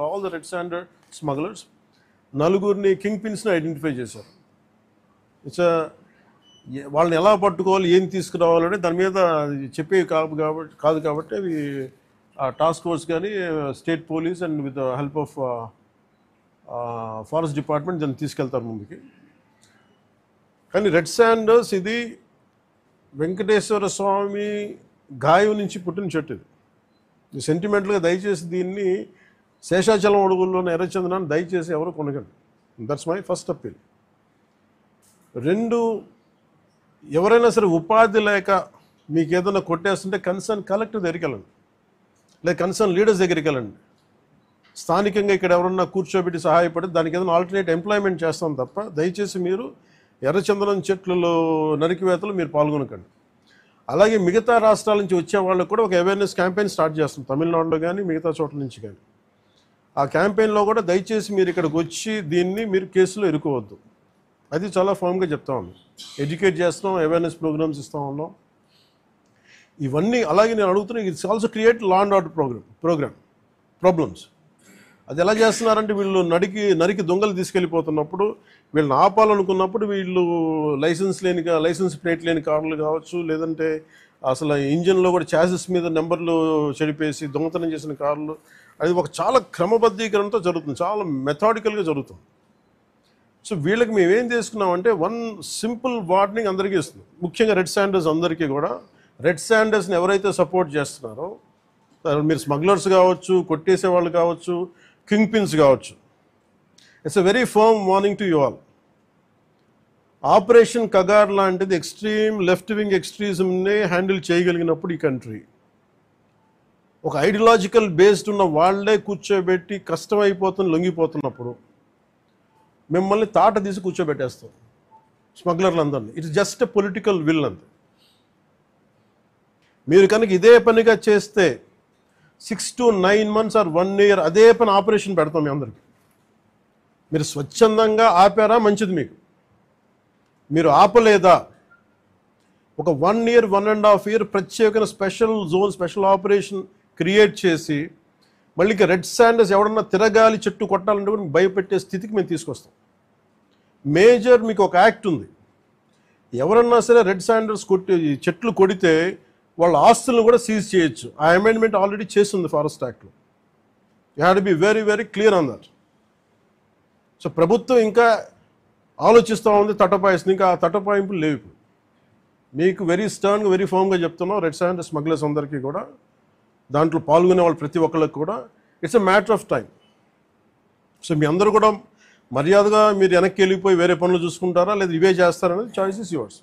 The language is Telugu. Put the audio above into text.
All the red sanders smugglers నలుగురిని కింగ్ పిన్స్ని ఐడెంటిఫై చేశారు. ఇట్స్ వాళ్ళని ఎలా పట్టుకోవాలి, ఏం తీసుకురావాలని దాని మీద చెప్పే కాదు కాబట్టి అవి టాస్క్ ఫోర్స్ కానీ state police and with the help of forest department దాన్ని తీసుకెళ్తారు ముందుకి. కానీ రెడ్ శాండర్స్ ఇది వెంకటేశ్వర స్వామి గాయం నుంచి పుట్టిన చెట్టు. ఇది సెంటిమెంటల్గా దయచేసి దీన్ని శేషాచలం అడుగుల్లోని ఎర్రచందనాన్ని దయచేసి ఎవరు కొనగండి. That's my first appeal. 2, ఎవరైనా సరే ఉపాధి లేక మీకు ఏదైనా కొట్టేస్తుంటే కన్సర్న్ కలెక్టర్ దగ్గరికి వెళ్ళండి, లేదా కన్సర్న్ లీడర్స్ దగ్గరికి వెళ్ళండి. స్థానికంగా ఇక్కడ ఎవరన్నా కూర్చోబెట్టి సహాయపడి దానికి ఏదైనా ఆల్టర్నేట్ ఎంప్లాయ్మెంట్ చేస్తాం తప్ప దయచేసి మీరు ఎర్రచందనం చెట్లలో నరికివేతలు మీరు పాల్గొనకండి. అలాగే మిగతా రాష్ట్రాల నుంచి వచ్చే వాళ్ళకు కూడా ఒక అవేర్నెస్ క్యాంపెయిన్ స్టార్ట్ చేస్తాం, తమిళనాడులో కానీ మిగతా చోట్ల నుంచి కానీ. ఆ క్యాంపెయిన్లో కూడా దయచేసి మీరు ఇక్కడికి వచ్చి దీన్ని మీరు కేసులో ఇరుకోవద్దు, అది చాలా ఫామ్గా చెప్తా ఉన్నాం. ఎడ్యుకేట్ చేస్తున్నాం, అవేర్నెస్ ప్రోగ్రామ్స్ ఇస్తూ ఉన్నాం. ఇవన్నీ అలాగే నేను అడుగుతున్నా, it's also create law and order problems. అది ఎలా చేస్తున్నారంటే వీళ్ళు నరికి దొంగలు తీసుకెళ్ళిపోతున్నప్పుడు వీళ్ళని ఆపాలనుకున్నప్పుడు వీళ్ళు లైసెన్స్ ప్లేట్ లేని కార్లు కావచ్చు, లేదంటే అసలు ఇంజిన్లో కూడా చాసిస్ మీద నెంబర్లు చెడిపేసి దొంగతనం చేసిన కార్లు, అది ఒక చాలా క్రమబద్ధీకరణతో జరుగుతుంది, చాలా మెథాడికల్గా జరుగుతుంది. సో వీళ్ళకి మేమేం చేసుకున్నామంటే వన్ సింపుల్ వార్నింగ్ అందరికీ ఇస్తుంది, ముఖ్యంగా రెడ్ శాండర్స్ అందరికీ కూడా. రెడ్ శాండర్స్ని ఎవరైతే సపోర్ట్ చేస్తున్నారో మీరు స్మగ్లర్స్ కావచ్చు, కొట్టేసే వాళ్ళు కావచ్చు, కింగ్ పిన్స్ కావచ్చు, it's a very firm warning to you all. Operation Kagar లాంటిది ఎక్స్ట్రీమ్ లెఫ్ట్ వింగ్ ఎక్స్ట్రీజంని హ్యాండిల్ చేయగలిగినప్పుడు ఈ కంట్రీ, ఒక ఐడియాలజికల్ బేస్డ్ ఉన్న వాళ్ళే కూర్చోబెట్టి కష్టమైపోతుంది లొంగిపోతున్నప్పుడు మిమ్మల్ని తాట తీసి కూర్చోబెట్టేస్తాం స్మగ్లర్లందరినీ. It's just a political will అంతే. మీరు కనుక ఇదే పనిగా చేస్తే 6 to 9 months or 1 year అదే పని ఆపరేషన్ పెడతాం మీ అందరికీ. మీరు స్వచ్ఛందంగా ఆపారా మంచిది, మీరు ఆపలేదా ఒక 1 year 1.5 year ప్రత్యేకమైన special zone, special operation create చేసి మళ్ళీ రెడ్ శాండర్స్ ఎవడన్నా తిరగాలి చెట్టు కొట్టాలంటే కూడా భయపెట్టే స్థితికి మేము తీసుకొస్తాం. మేజర్ మీకు ఒక యాక్ట్ ఉంది, ఎవరన్నా సరే రెడ్ శాండర్స్ చెట్లు కొడితే వాళ్ళ ఆస్తులను కూడా సీజ్ చేయొచ్చు. ఆ అమెండ్మెంట్ ఆల్రెడీ చేస్తుంది ఫారెస్ట్ యాక్ట్లో. You have to be very very clear on that. So ప్రభుత్వం ఇంకా ఆలోచిస్తూ ఉంది, తటపాయిస్తుంది, ఇంకా ఆ తటపాయింపులు లేవు. మీకు వెరీ స్టర్న్గా వెరీ ఫర్మ్గా చెప్తున్నాం, రెడ్ శాండర్ స్మగ్లర్స్ అందరికీ కూడా, దాంట్లో పాల్గొనే వాళ్ళు ప్రతి ఒక్కరికి కూడా it's a matter of time. So మీ అందరూ కూడా మర్యాదగా మీరు వెనక్కి వెళ్ళిపోయి వేరే పనులు చూసుకుంటారా లేదా ఇవే చేస్తారనేది చాయిస్ ఇస్ యువర్స్.